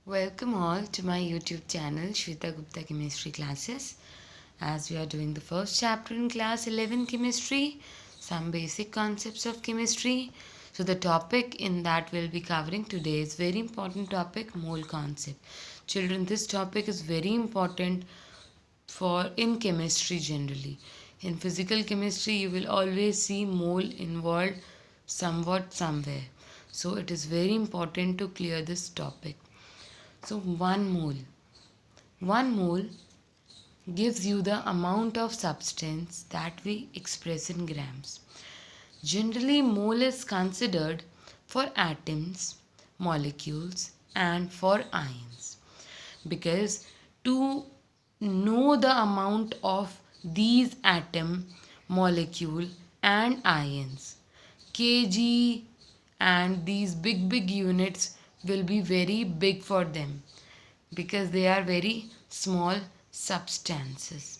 Welcome all to my YouTube channel Shweta Gupta Chemistry Classes. As we are doing the first chapter in class 11 chemistry, some basic concepts of chemistry. So the topic in that we'll be covering today is very important topic, mole concept. Children, this topic is very important for in chemistry generally. In physical chemistry you will always see mole involved somewhat somewhere. So it is very important to clear this topic. So 1 mole gives you the amount of substance that we express in grams. Generally, mole is considered for atoms, molecules, and for ions, because to know the amount of these atom, molecule, and ions, kg and these big units will be very big for them because they are very small substances.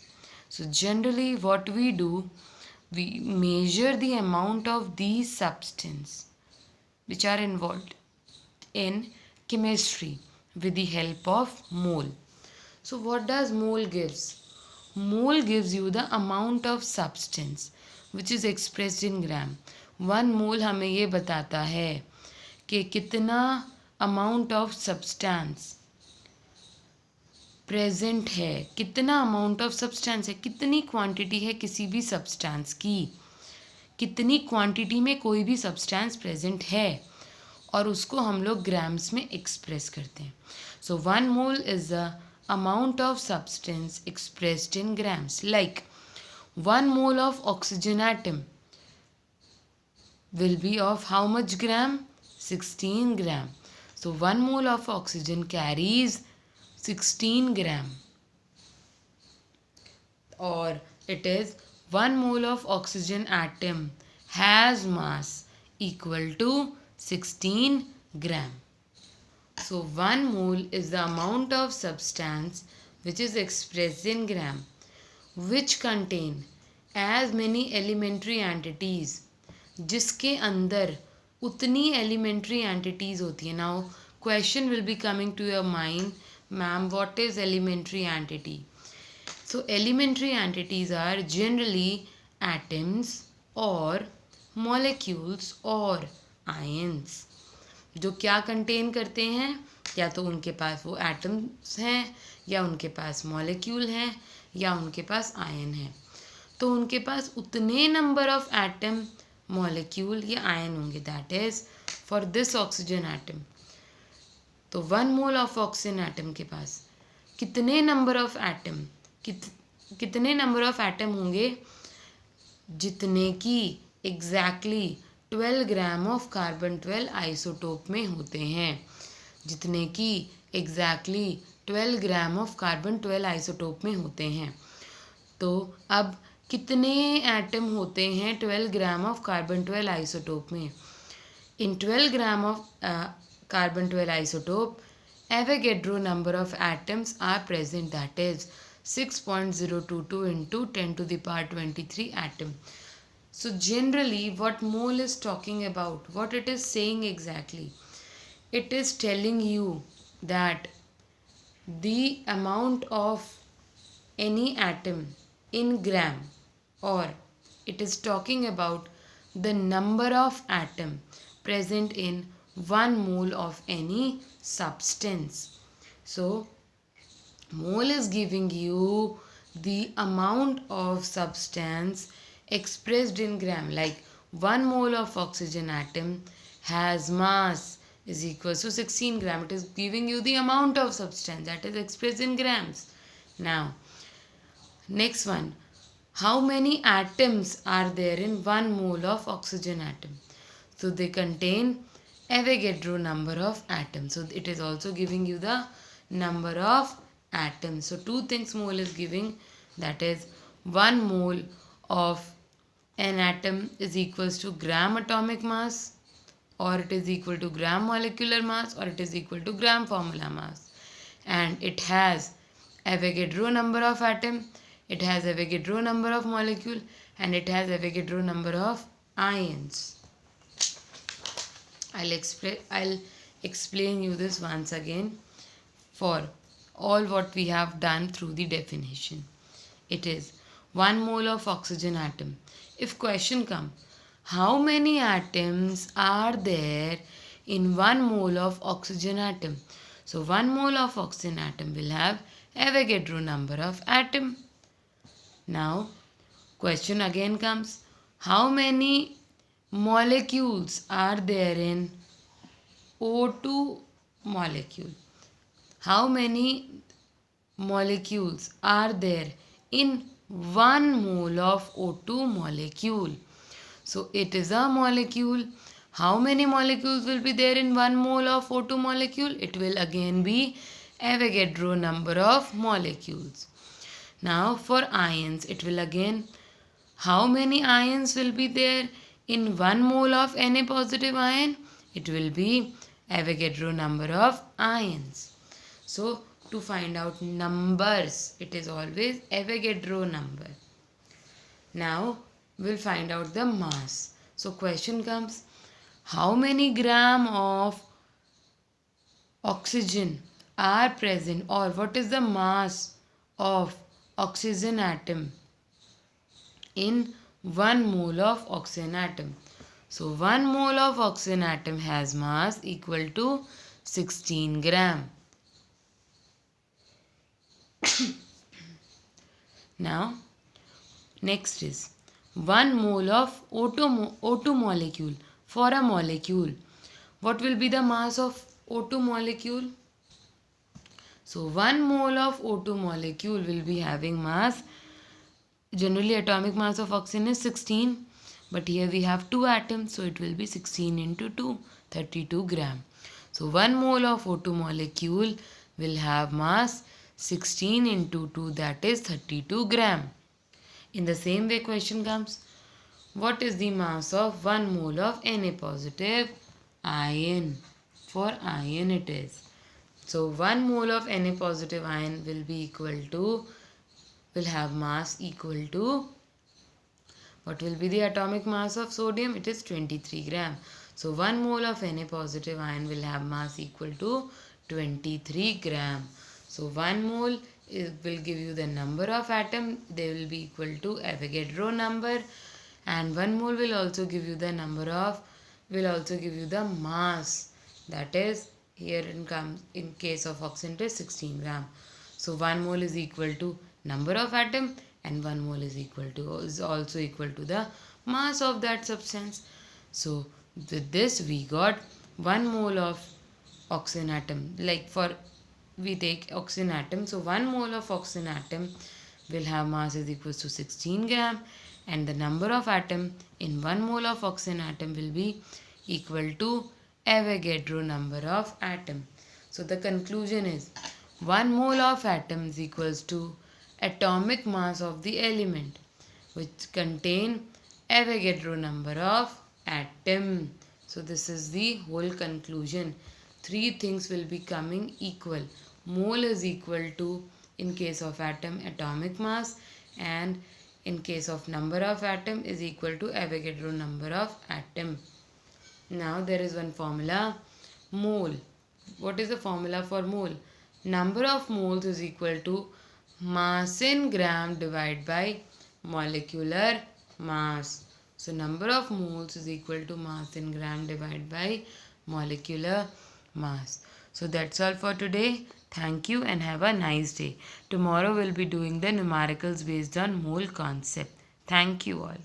So generally what we do, we measure the amount of these substances which are involved in chemistry with the help of mole. So what does mole gives? Mole gives you the amount of substance which is expressed in gram. 1 mole हमें ये बताता है कि कितना amount of substance present है, कितना amount of substance है, कितनी क्वांटिटी है किसी भी सब्सटेंस की, कितनी क्वांटिटी में कोई भी सब्सटेंस प्रेजेंट है, और उसको हम लोग ग्राम्स में एक्सप्रेस करते हैं. सो 1 mole is the amount of substance expressed in grams. Like 1 mole of oxygen atom will be of how much gram? 16 gram. So 1 mole of oxygen carries 16 gram, or it is 1 mole of oxygen atom has mass equal to 16 gram. So 1 mole is the amount of substance which is expressed in gram, which contain as many elementary entities, जिसके अंदर उतनी elementary entities होती है. Now question will be coming to your mind, ma'am what is elementary entity? So elementary entities are generally atoms और molecules और ions, जो क्या contain करते हैं, या तो उनके पास वो एटम्स हैं, या उनके पास मॉलिक्यूल हैं, या उनके पास आयन है. तो उनके पास उतने नंबर ऑफ एटम, मॉलिक्यूल या आयन होंगे. That is for this oxygen atom. तो 1 मोल ऑफ ऑक्सीजन एटम के पास कितने नंबर ऑफ एटम, कितने नंबर ऑफ एटम होंगे, जितने की exactly 12 gram of carbon 12 isotope में होते हैं, जितने की exactly 12 gram of carbon 12 isotope में होते हैं. तो अब कितने एटम होते हैं 12 ग्राम ऑफ कार्बन 12 आइसोटोप में? In 12 gram of carbon 12 isotope, Avogadro number of atoms are present, that is 6.022 into 10 to the power 23 atom. So generally what mole is talking about, what it is saying exactly, it is telling you that the amount of any atom in gram, or it is talking about the number of atom present in 1 mole of any substance. So mole is giving you the amount of substance expressed in gram. Like 1 mole of oxygen atom has mass is equal to 16 gram. It is giving you the amount of substance that is expressed in grams. Now next one, how many atoms are there in 1 mole of oxygen atom? So they contain Avogadro number of atoms. So it is also giving you the number of atoms. So two things mole is giving, that is 1 mole of an atom is equals to gram atomic mass, or it is equal to gram molecular mass, or it is equal to gram formula mass. And it has Avogadro number of atom, it has Avogadro number of molecule, and it has Avogadro number of ions. I'll explain you this once again. for all what we have done through the definition. It is 1 mole of oxygen atom. If question come, how many atoms are there in 1 mole of oxygen atom? So 1 mole of oxygen atom will have Avogadro number of atom. Now question again comes, how many molecules are there in O2 molecule? How many molecules are there in 1 mole of O2 molecule? So it is a molecule. How many molecules will be there in 1 mole of O2 molecule? It will again be Avogadro number of molecules. Now for ions, it will again, how many ions will be there in 1 mole of Na positive ion? It will be Avogadro number of ions. So to find out numbers, it is always Avogadro number. Now we'll find out the mass. So question comes, how many gram of oxygen are present, or what is the mass of oxygen atom in 1 mole of oxygen atom? So 1 mole of oxygen atom has mass equal to 16 gram. Now next is 1 mole of O2 molecule. For a molecule, what will be the mass of O2 molecule? So 1 mole of O2 molecule will be having mass. Generally atomic mass of oxygen is 16, but here we have 2 atoms, so it will be 16 into 2, 32 gram. So 1 mole of O2 molecule will have mass 16 into 2, that is 32 gram. In the same way question comes, what is the mass of 1 mole of Na positive ion? For ion it is. So 1 mole of Na positive ion will be equal to, will have mass equal to, what will be the atomic mass of sodium? It is 23 gram. So 1 mole of Na positive ion will have mass equal to 23 gram. So 1 mole will give you the number of atom. They will be equal to Avogadro number, and 1 mole will also give you the number of, will also give you the mass. That is, here in case of oxygen it is 16 gram. So 1 mole is equal to number of atom, and 1 mole is also equal to the mass of that substance. So with this we got 1 mole of oxygen atom. Like for we take oxygen atom, so 1 mole of oxygen atom will have mass is equal to 16 gram, and the number of atom in 1 mole of oxygen atom will be equal to Avogadro number of atom. So the conclusion is 1 mole of atom is equals to atomic mass of the element which contain Avogadro number of atom. So this is the whole conclusion. 3 things will be coming equal. Mole is equal to, in case of atom, atomic mass, and in case of number of atom is equal to Avogadro number of atom. Now there is one formula, mole. What is the formula for mole? Number of moles is equal to mass in gram divided by molecular mass. So number of moles is equal to mass in gram divided by molecular mass. So that's all for today. Thank you and have a nice day. Tomorrow we'll be doing the numericals based on mole concept. Thank you all.